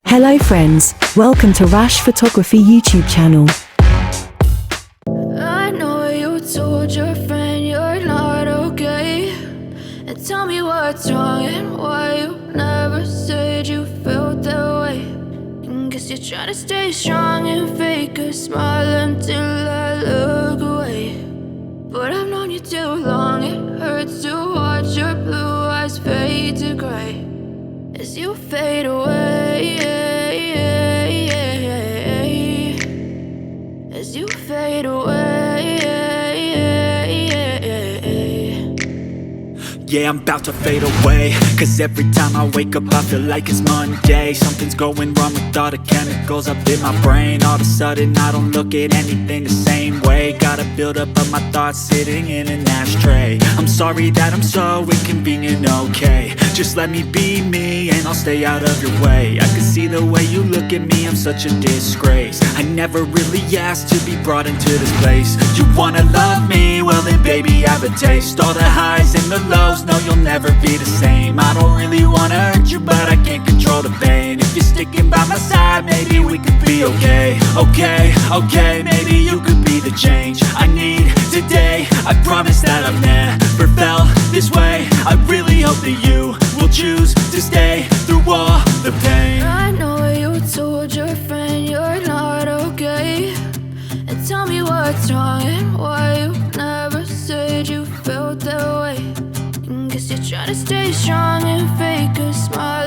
Hello friends, welcome to Rash Photography YouTube channel. I know you told your friend you're not okay, and tell me what's wrong and why you never said you felt that way. And guess you're trying to stay strong and fake a smile until I look away. But I've known you too long, it hurts to watch your blue eyes fade to gray as you fade away, as you fade away. Yeah, I'm about to fade away, cause every time I wake up I feel like it's Monday. Something's going wrong with all the chemicals up in my brain. All of a sudden I don't look at anything the same way. Got a build up of my thoughts sitting in an ashtray. I'm sorry that I'm so inconvenient, okay. Just let me be me and I'll stay out of your way. I can see the way you look at me, I'm such a disgrace. I never really asked to be brought into this place. You wanna love me? Well then baby have a taste. All the highs and the lows, no you'll never be the same. I don't really wanna hurt you but I can't control the pain. If you're sticking by my side, maybe we could be okay. Okay, maybe you could be the change I need today. I promise that I've never felt this way. I really hope that you will choose to stay through all the pain. I know you told your friend you're not okay, and tell me what's wrong and why you never said you felt that way. And guess you're trying to stay strong and fake a smile